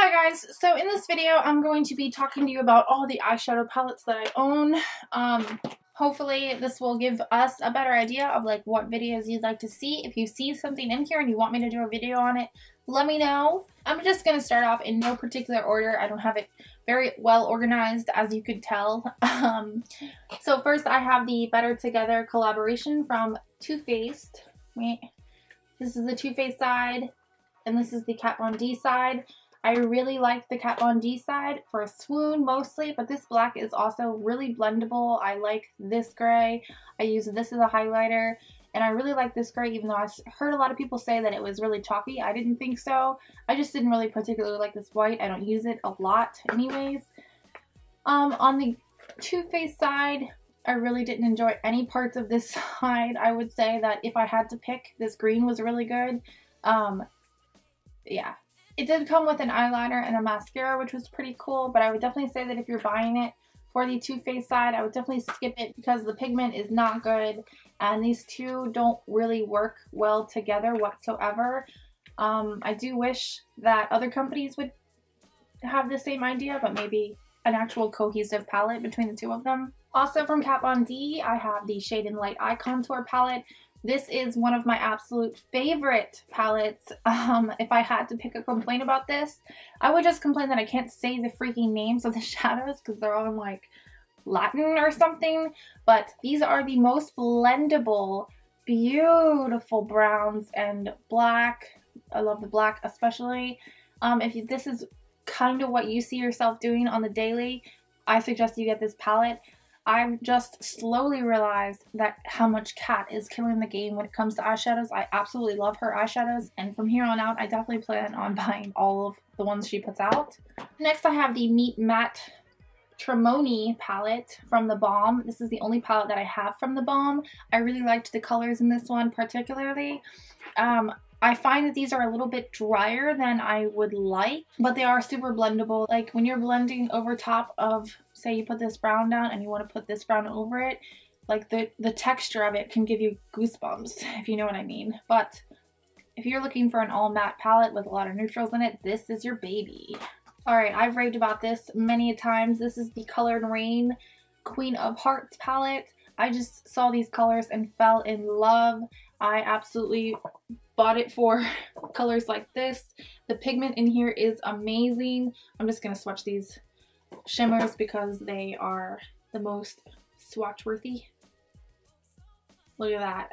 Hi guys, so in this video I'm going to be talking to you about all the eyeshadow palettes that I own. Hopefully this will give us a better idea of like what videos you'd like to see. If you see something in here and you want me to do a video on it, let me know. I'm just going to start off in no particular order. I don't have it very well organized, as you could tell. So first I have the Better Together collaboration from Too Faced. Wait, this is the Too Faced side and this is the Kat Von D side. I really like the Kat Von D side for a swoon mostly, but this black is also really blendable. I like this gray. I use this as a highlighter, and I really like this gray, even though I heard a lot of people say that it was really chalky. I didn't think so. I just didn't really particularly like this white. I don't use it a lot anyways. On the Too Faced side, I really didn't enjoy any parts of this side. I would say that if I had to pick, this green was really good. Yeah. It did come with an eyeliner and a mascara, which was pretty cool, but I would definitely say that if you're buying it for the Too Faced side, I would definitely skip it because the pigment is not good, and these two don't really work well together whatsoever. I do wish that other companies would have the same idea, but maybe an actual cohesive palette between the two of them. Also from Kat Von D, I have the Shade and Light Eye Contour palette. This is one of my absolute favorite palettes. If I had to pick a complaint about this, I would just complain that I can't say the freaking names of the shadows because they're all in like Latin or something. But these are the most blendable, beautiful browns and black. I love the black especially. This is kind of what you see yourself doing on the daily, I suggest you get this palette. I've just slowly realized that how much Kat is killing the game when it comes to eyeshadows. I absolutely love her eyeshadows, and from here on out I definitely plan on buying all of the ones she puts out. Next I have the Meet Matte Trimony palette from the Balm. This is the only palette that I have from the Balm. I really liked the colors in this one particularly. I find that these are a little bit drier than I would like, but they are super blendable. Like when you're blending over top of, say you put this brown down and you want to put this brown over it, like the texture of it can give you goosebumps, if you know what I mean. But if you're looking for an all matte palette with a lot of neutrals in it, this is your baby. Alright, I've raved about this many times. This is the Colored Raine Queen of Hearts palette. I just saw these colors and fell in love. I absolutely bought it for colors like this. The pigment in here is amazing. I'm just going to swatch these shimmers because they are the most swatch worthy. Look at that.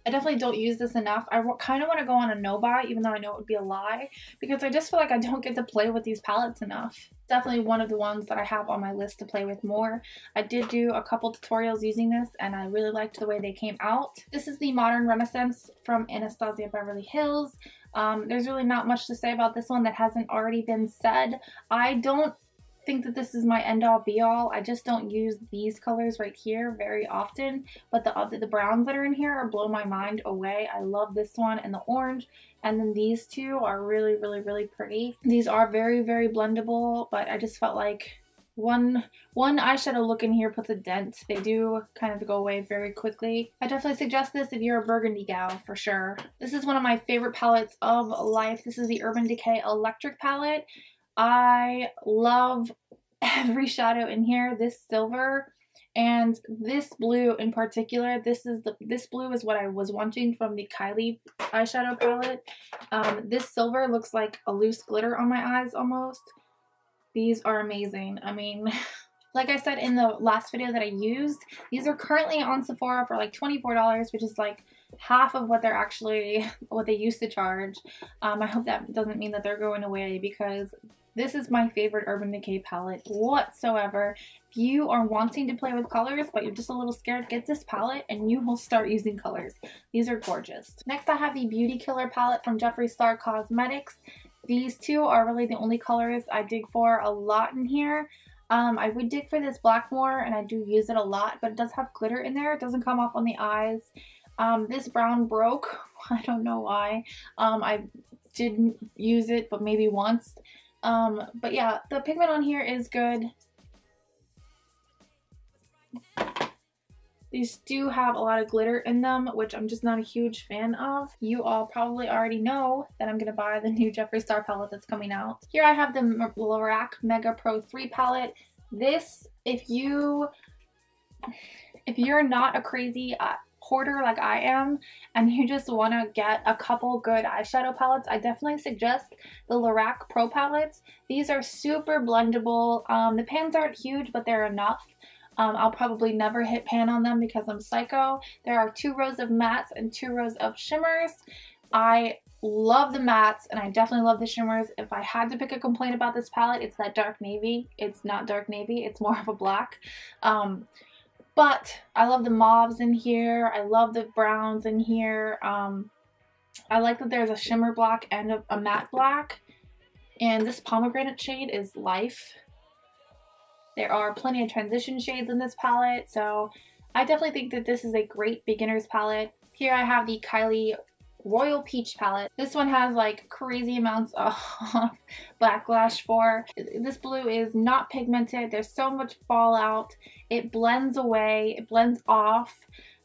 I definitely don't use this enough. I kind of want to go on a no buy, even though I know it would be a lie, because I just feel like I don't get to play with these palettes enough. Definitely one of the ones that I have on my list to play with more. I did do a couple tutorials using this and I really liked the way they came out. This is the Modern Renaissance from Anastasia Beverly Hills. There's really not much to say about this one that hasn't already been said. I don't think that this is my end-all be-all. I just don't use these colors right here very often, but the browns that are in here blow my mind away. I love this one and the orange, and then these two are really, really, really pretty. These are very, very blendable, but I just felt like one eyeshadow look in here puts a dent. They do kind of go away very quickly. I definitely suggest this if you're a burgundy gal, for sure. This is one of my favorite palettes of life. This is the Urban Decay Electric palette. I love every shadow in here. This silver and this blue in particular. This blue is what I was wanting from the Kylie eyeshadow palette. This silver looks like a loose glitter on my eyes almost. These are amazing. I mean, like I said in the last video that I used, these are currently on Sephora for like $24, which is like half of what they used to charge. I hope that doesn't mean that they're going away, because this is my favorite Urban Decay palette whatsoever. If you are wanting to play with colors but you're just a little scared, get this palette and you will start using colors. These are gorgeous. Next I have the Beauty Killer palette from Jeffree Star Cosmetics. These two are really the only colors I dig for a lot in here. I would dig for this black more, and I do use it a lot, but it does have glitter in there. It doesn't come off on the eyes. This brown broke. I don't know why. I didn't use it, but maybe once. But yeah, the pigment on here is good. These do have a lot of glitter in them, which I'm just not a huge fan of. You all probably already know that I'm going to buy the new Jeffree Star palette that's coming out. Here I have the Lorac Mega Pro 3 palette. This, if you're not a crazy hoarder like I am, and you just want to get a couple good eyeshadow palettes, I definitely suggest the Lorac Pro palettes. These are super blendable. The pans aren't huge, but they're enough. I'll probably never hit pan on them because I'm psycho. There are 2 rows of mattes and 2 rows of shimmers. I love the mattes and I definitely love the shimmers. If I had to pick a complaint about this palette, it's that dark navy. It's not dark navy, it's more of a black. But I love the mauves in here. I love the browns in here. I like that there's a shimmer black and a matte black. And this pomegranate shade is life. There are plenty of transition shades in this palette, so I definitely think that this is a great beginner's palette. Here I have the Kylie Royal Peach palette. This one has like crazy amounts of backlash for. This blue is not pigmented. There's so much fallout. It blends away. It blends off.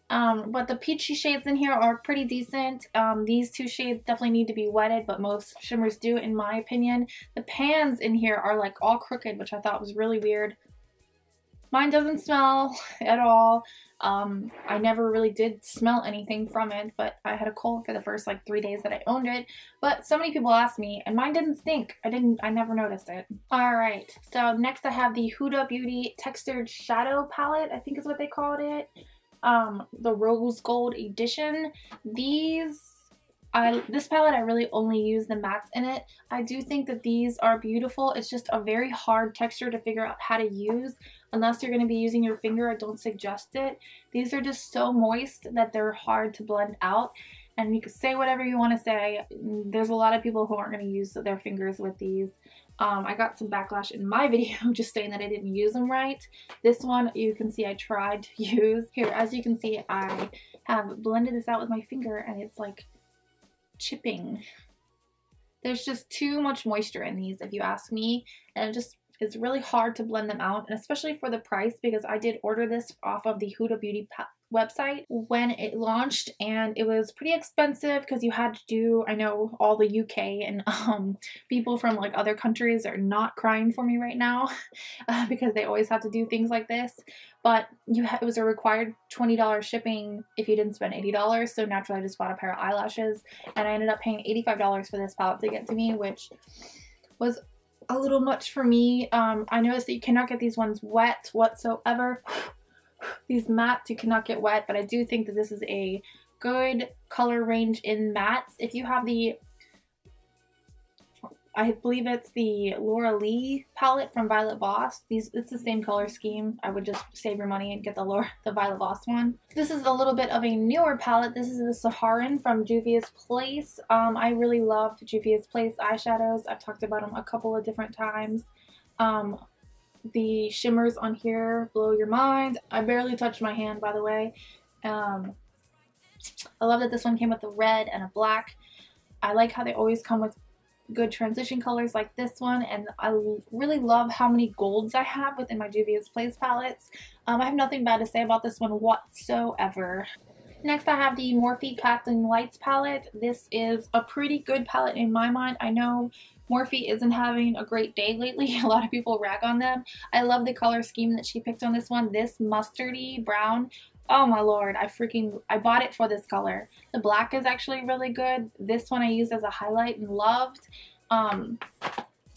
But the peachy shades in here are pretty decent. These 2 shades definitely need to be wetted, but most shimmers do in my opinion. The pans in here are like all crooked, which I thought was really weird. Mine doesn't smell at all. I never really did smell anything from it, but I had a cold for the first like 3 days that I owned it. But so many people asked me, and mine didn't stink. I never noticed it. Alright, so next I have the Huda Beauty Textured Shadow Palette, I think is what they called it. The Rose Gold Edition. This palette, I really only use the mattes in it. I do think that these are beautiful. It's just a very hard texture to figure out how to use. Unless you're going to be using your finger, I don't suggest it. These are just so moist that they're hard to blend out. And you can say whatever you want to say. There's a lot of people who aren't going to use their fingers with these. I got some backlash in my video just saying that I didn't use them right. This one, you can see I tried to use. Here, as you can see, I have blended this out with my finger and it's like chipping. There's just too much moisture in these, if you ask me, and it's really hard to blend them out, and especially for the price, because I did order this off of the Huda Beauty website when it launched, and it was pretty expensive because you had to do, I know all the UK and people from like other countries are not crying for me right now because they always have to do things like this, but it was a required $20 shipping if you didn't spend $80, so naturally I just bought a pair of eyelashes, and I ended up paying $85 for this palette to get to me, which was a little much for me. I noticed that you cannot get these ones wet whatsoever. These mattes you cannot get wet, but I do think that this is a good color range in mattes. If you have the, I believe it's the Laura Lee palette from Violet Voss. It's the same color scheme. I would just save your money and get the Violet Voss one. This is a little bit of a newer palette. This is the Saharan from Juvia's Place. I really love Juvia's Place eyeshadows. I've talked about them a couple of different times. The shimmers on here blow your mind. I barely touched my hand, by the way. I love that this one came with a red and a black. I like how they always come with good transition colors like this one, and I really love how many golds I have within my Juvia's Place palettes. I have nothing bad to say about this one whatsoever. Next I have the Morphe Kathleen Lights palette. This is a pretty good palette in my mind. I know Morphe isn't having a great day lately. A lot of people rag on them. I love the color scheme that she picked on this one. This mustardy brown, oh my lord, I bought it for this color. The black is actually really good. This one I used as a highlight and loved.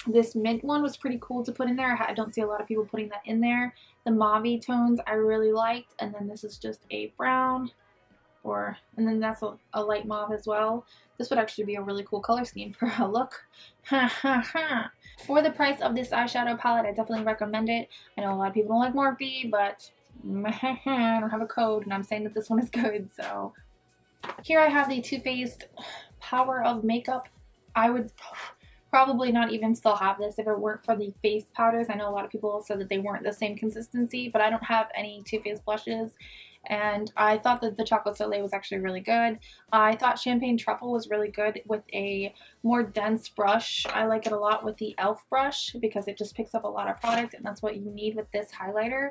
This mint one was pretty cool to put in there. I don't see a lot of people putting that in there. The mauve tones I really liked, and then this is just a brown, and then that's a light mauve as well. This would actually be a really cool color scheme for a look. For the price of this eyeshadow palette, I definitely recommend it. I know a lot of people don't like Morphe, but I don't have a code, and I'm saying that this one is good, so. Here I have the Too Faced Power of Makeup. I would probably not even still have this if it weren't for the face powders. I know a lot of people said that they weren't the same consistency, but I don't have any Too Faced blushes, and I thought that the Chocolate Soleil was actually really good. I thought Champagne Truffle was really good with a more dense brush. I like it a lot with the e.l.f. brush because it just picks up a lot of product, and that's what you need with this highlighter.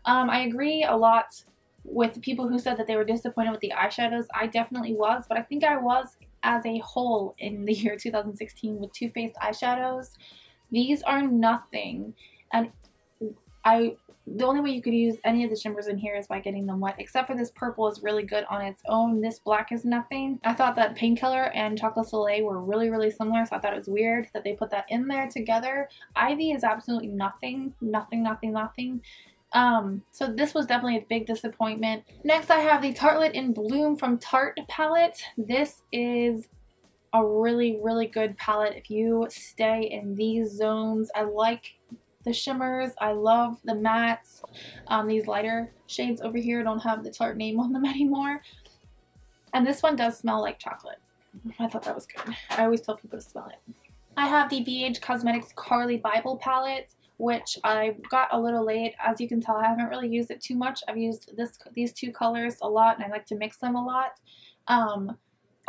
I agree a lot with people who said that they were disappointed with the eyeshadows. I definitely was, but I think I was as a whole in the year 2016 with Too Faced eyeshadows. These are nothing, and the only way you could use any of the shimmers in here is by getting them wet, except for this purple is really good on its own. This black is nothing. I thought that Painkiller and Chocolate Soleil were really similar, so I thought it was weird that they put that in there together. Ivy is absolutely nothing. So this was definitely a big disappointment. Next I have the Tartlette in Bloom from Tarte palette. This is a really good palette if you stay in these zones. I like the shimmers. I love the mattes. These lighter shades over here don't have the Tarte name on them anymore. And this one does smell like chocolate. I thought that was good. I always tell people to smell it. I have the BH Cosmetics Carli Byble palette, which I got a little late. As you can tell, I haven't really used it too much. I've used these two colors a lot, and I like to mix them a lot.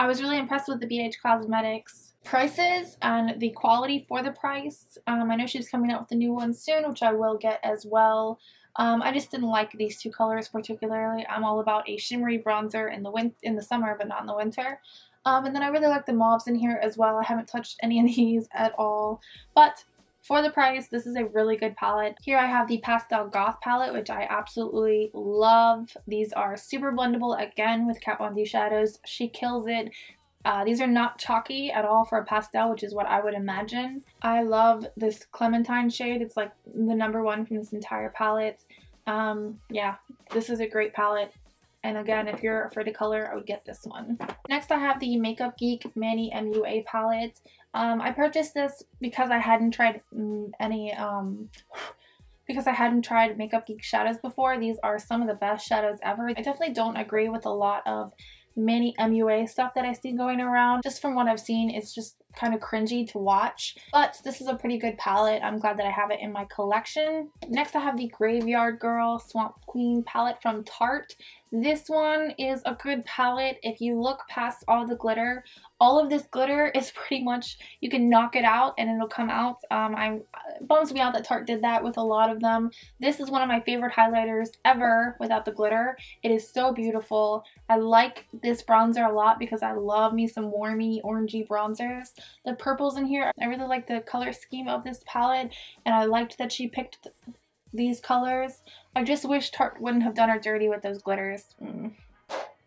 I was really impressed with the BH Cosmetics prices and the quality for the price. I know she's coming out with a new one soon, which I will get as well. I just didn't like these two colors particularly. I'm all about a shimmery bronzer in the summer, but not in the winter. And then I really like the mauves in here as well. I haven't touched any of these at all, but for the price, this is a really good palette. Here I have the Pastel Goth palette, which I absolutely love. These are super blendable, again, with Kat Von D shadows. She kills it. These are not chalky at all for a pastel, which is what I would imagine. I love this Clementine shade. It's like the #1 from this entire palette. Yeah, this is a great palette. And again, if you're afraid of color, I would get this one. Next, I have the Makeup Geek Manny Mua palette. I purchased this because I hadn't tried Makeup Geek shadows before. These are some of the best shadows ever. I definitely don't agree with a lot of Manny Mua stuff that I see going around. Just from what I've seen, it's just kind of cringy to watch. But this is a pretty good palette. I'm glad that I have it in my collection. Next, I have the Graveyard Girl Swamp Queen palette from Tarte. This one is a good palette if you look past all the glitter. All of this glitter is pretty much, you can knock it out and it'll come out. It bums me out that Tarte did that with a lot of them. This is one of my favorite highlighters ever without the glitter. It is so beautiful. I like this bronzer a lot because I love me some warmy, orangey bronzers. The purples in here, I really like the color scheme of this palette, and I liked that she picked these colors. I just wish Tarte wouldn't have done her dirty with those glitters.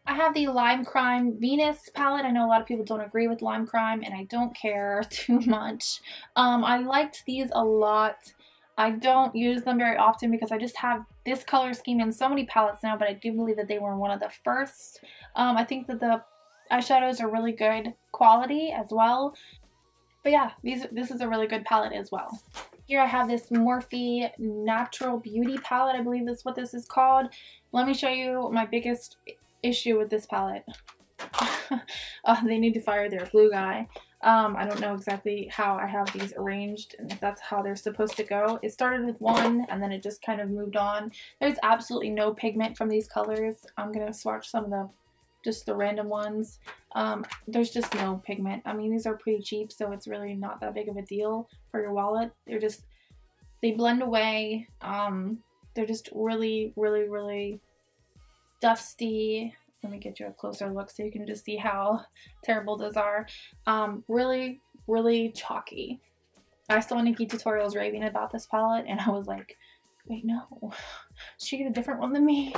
I have the Lime Crime Venus palette. I know a lot of people don't agree with Lime Crime, and I don't care too much. I liked these a lot. I don't use them very often because I just have this color scheme in so many palettes now, but I do believe that they were one of the first. I think that the eyeshadows are really good quality as well. But yeah, this is a really good palette as well. Here I have this Morphe Natural Beauty palette. I believe that's what this is called. Let me show you my biggest issue with this palette. They need to fire their glue guy. I don't know exactly how I have these arranged and if that's how they're supposed to go. It started with one and then it just kind of moved on. There's absolutely no pigment from these colors. I'm going to swatch some of just the random ones. There's just no pigment. I mean, these are pretty cheap, so it's really not that big of a deal for your wallet. They blend away. They're just really dusty. Let me get you a closer look so you can just see how terrible those are. Really chalky. I saw Nikkie tutorials raving about this palette and I was like, wait, no. Did she get a different one than me?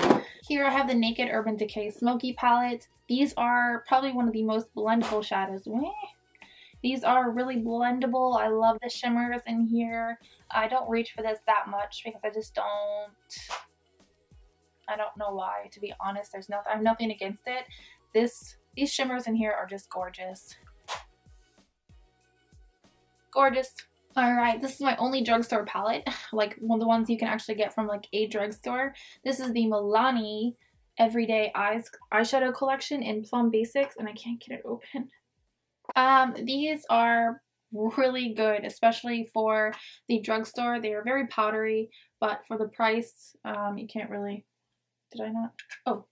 Here I have the Naked Urban Decay Smoky palette. These are probably one of the most blendable shadows. These are really blendable. I love the shimmers in here. I don't reach for this that much because I just don't. I don't know why, to be honest. I have nothing against it. These shimmers in here are just gorgeous. Gorgeous. Alright, this is my only drugstore palette, like one of the ones you can actually get from like a drugstore. This is the Milani Everyday Eyeshadow Collection in Plum Basics, and I can't get it open. These are really good, especially for the drugstore. They are very powdery, but for the price, you can't really, did I not? Oh.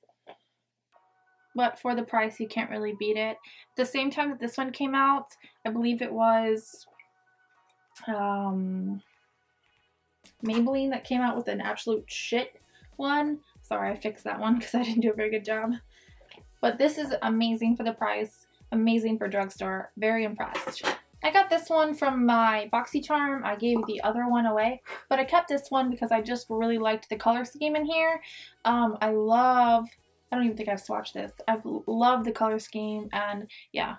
But for the price, you can't really beat it. At the same time that this one came out, I believe it was Maybelline that came out with an absolute shit one. Sorry, I fixed that one because I didn't do a very good job. But this is amazing for the price. Amazing for drugstore. Very impressed. I got this one from my BoxyCharm. I gave the other one away, but I kept this one because I just really liked the color scheme in here. I don't even think I've swatched this. I've loved the color scheme, and yeah,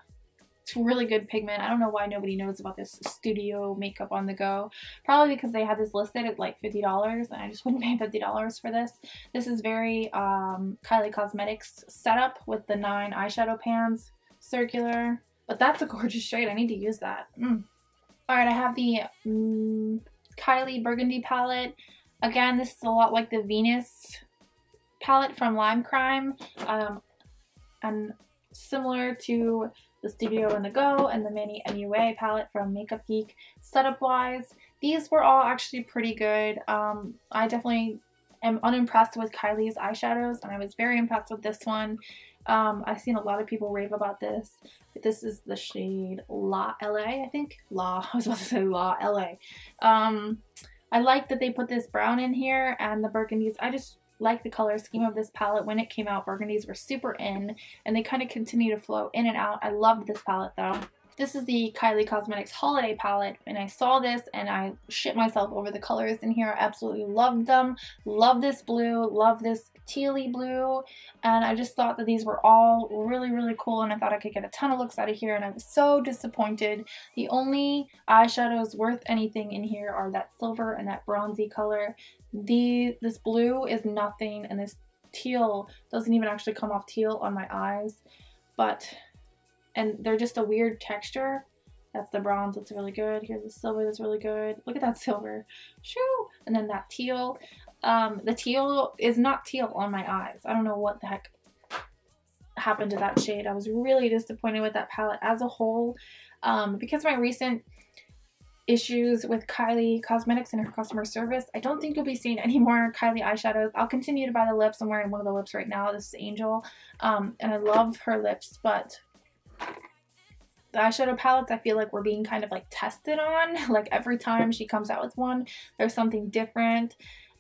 it's really good pigment. I don't know why nobody knows about this studio makeup on the go. Probably because they had this listed at like $50, and I just wouldn't pay $50 for this. This is very Kylie Cosmetics setup with the 9 eyeshadow pans, circular. But that's a gorgeous shade. I need to use that. Alright, I have the Kylie Burgundy palette. Again, this is a lot like the Venus palette from Lime Crime. And similar to the Studio and the Go and the Manny Mua palette from Makeup Geek. Setup wise, these were all actually pretty good. I definitely am unimpressed with Kylie's eyeshadows, and I was very impressed with this one. I've seen a lot of people rave about this. This is the shade La LA, I think. I was about to say La LA. I like that they put this brown in here and the burgundies. I just like the color scheme of this palette. When it came out, burgundies were super in, and they kind of continue to flow in and out. I loved this palette though. This is the Kylie Cosmetics Holiday palette, and I saw this and I shit myself over the colors in here. I absolutely loved them. Love this blue, love this tealy blue, and I just thought that these were all really, really cool, and I thought I could get a ton of looks out of here, and I was so disappointed. The only eyeshadows worth anything in here are that silver and that bronzy color. This blue is nothing, and this teal doesn't even actually come off teal on my eyes, and they're just a weird texture. That's the bronze, that's really good. Here's the silver, that's really good. Look at that silver. Shoo! And then that teal. The teal is not teal on my eyes. I don't know what the heck happened to that shade. I was really disappointed with that palette as a whole. Because of my recent issues with Kylie Cosmetics and her customer service, I don't think you'll be seeing any more Kylie eyeshadows. I'll continue to buy the lips. I'm wearing one of the lips right now. This is Angel. And I love her lips, but the eyeshadow palettes, I feel like we're being kind of like tested on. Like every time she comes out with one, there's something different.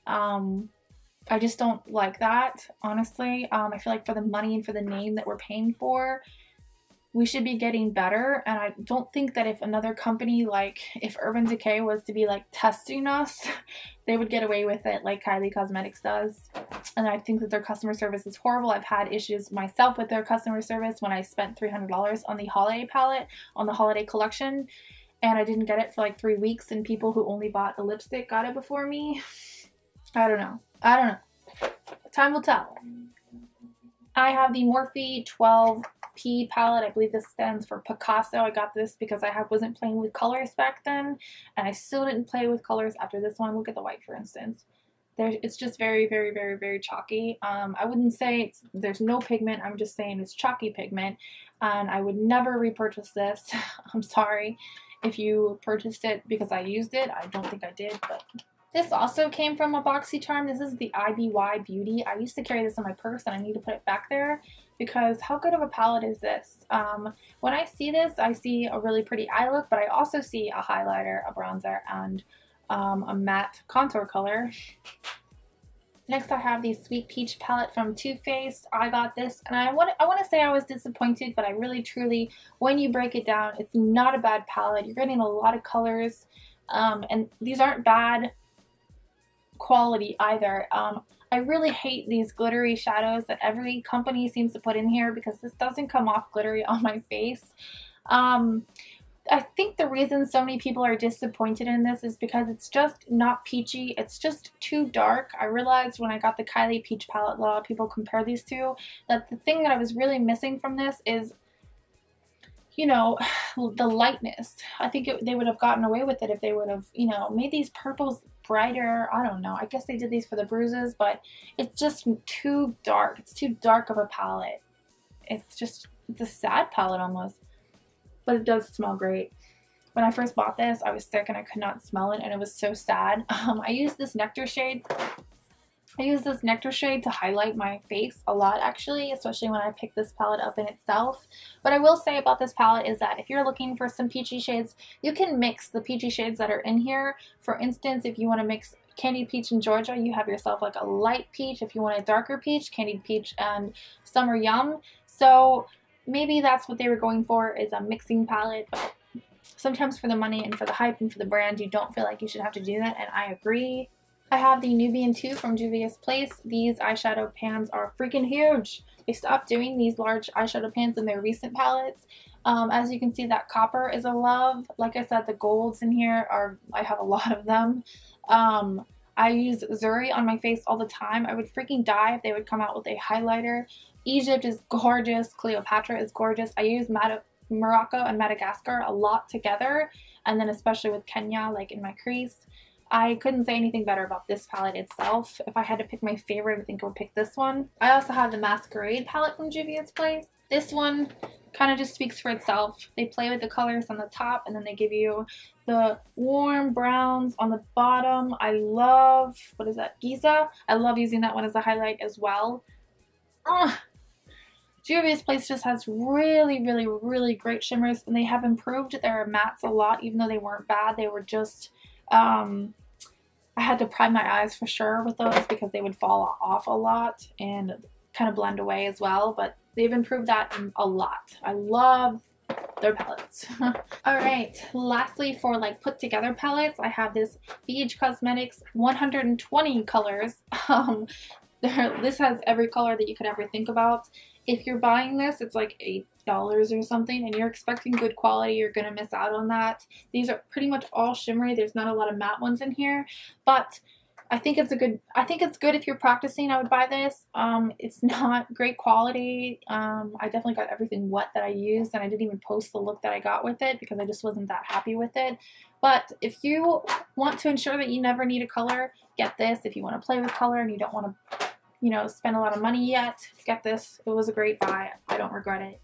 I just don't like that, honestly. I feel like for the money and for the name that we're paying for, we should be getting better. And I don't think that if another company, like if Urban Decay was to be like testing us, they would get away with it like Kylie Cosmetics does. And I think that their customer service is horrible. I've had issues myself with their customer service when I spent $300 on the holiday palette, on the holiday collection, and I didn't get it for like 3 weeks, and people who only bought the lipstick got it before me. I don't know. Time will tell. I have the Morphe 12P palette. I believe this stands for Picasso. I got this because I wasn't playing with colors back then, and I still didn't play with colors after this one. Look at the white, for instance. It's just very, very, very, very chalky. I wouldn't say there's no pigment. I'm just saying it's chalky pigment, and I would never repurchase this. I'm sorry if you purchased it because I used it. I don't think I did, but this also came from a BoxyCharm. This is the IBY Beauty. I used to carry this in my purse, and I need to put it back there because how good of a palette is this? When I see this, I see a really pretty eye look, but I also see a highlighter, a bronzer, and a matte contour color. Next, I have the Sweet Peach palette from Too Faced. I got this, and I want to say I was disappointed, but I really, truly, when you break it down, it's not a bad palette. You're getting a lot of colors, and these aren't bad quality either. I really hate these glittery shadows that every company seems to put in here because this doesn't come off glittery on my face. I think the reason so many people are disappointed in this is because it's just not peachy. It's just too dark. I realized when I got the Kylie Peach palette, a lot of people compare these two, that the thing that I was really missing from this is, you know, the lightness. I think they would have gotten away with it if they would have, you know, made these purples brighter. I don't know. I guess they did these for the bruises, but it's just too dark. It's too dark of a palette. It's a sad palette almost. But it does smell great. When I first bought this, I was sick and I could not smell it, and it was so sad. I used this Nectar shade. I use this Nectar shade to highlight my face a lot, actually, especially when I pick this palette up in itself. What I will say about this palette is that if you're looking for some peachy shades, you can mix the peachy shades that are in here. For instance, if you want to mix Candied Peach and Georgia, you have yourself like a light peach. If you want a darker peach, Candied Peach and Summer Yum. So maybe that's what they were going for, is a mixing palette. But sometimes for the money and for the hype and for the brand, you don't feel like you should have to do that, and I agree. I have the Nubian 2 from Juvia's Place. These eyeshadow pans are freaking huge. They stopped doing these large eyeshadow pans in their recent palettes. As you can see, that copper is a love. Like I said, the golds in here are, I have a lot of them. I use Zuri on my face all the time. I would freaking die if they would come out with a highlighter. Egypt is gorgeous. Cleopatra is gorgeous. I use Morocco and Madagascar a lot together, and then especially with Kenya, like in my crease. I couldn't say anything better about this palette itself. If I had to pick my favorite, I think I would pick this one. I also have the Masquerade palette from Juvia's Place. This one kind of just speaks for itself. They play with the colors on the top, and then they give you the warm browns on the bottom. I love, what is that, Giza? I love using that one as a highlight as well. Juvia's Place just has really, really, really great shimmers, and they have improved their mattes a lot, even though they weren't bad. They were just, I had to prime my eyes for sure with those because they would fall off a lot and kind of blend away as well, but they've improved that a lot. I love their palettes. Alright, lastly for like put together palettes, I have this BH Cosmetics 120 colors. This has every color that you could ever think about. If you're buying this, it's like $8 or something, and you're expecting good quality, you're gonna miss out on that. These are pretty much all shimmery. There's not a lot of matte ones in here, but I think it's good if you're practicing. I would buy this. It's not great quality. I definitely got everything wet that I used, and I didn't even post the look that I got with it because I just wasn't that happy with it. But if you want to ensure that you never need a color, get this. If you want to play with color and you don't want to, you know, spend a lot of money yet, get this. It was a great buy. I don't regret it.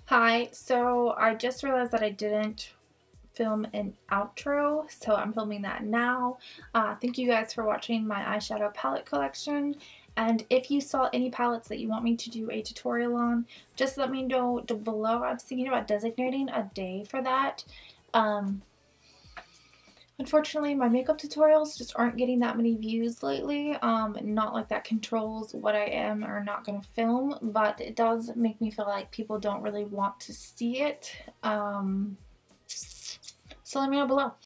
Hi, so I just realized that I didn't film an outro, so I'm filming that now. Thank you guys for watching my eyeshadow palette collection, and if you saw any palettes that you want me to do a tutorial on, just let me know below. I'm thinking about designating a day for that. Unfortunately, my makeup tutorials just aren't getting that many views lately. Not like that controls what I am or not going to film, but it does make me feel like people don't really want to see it. So let me know below.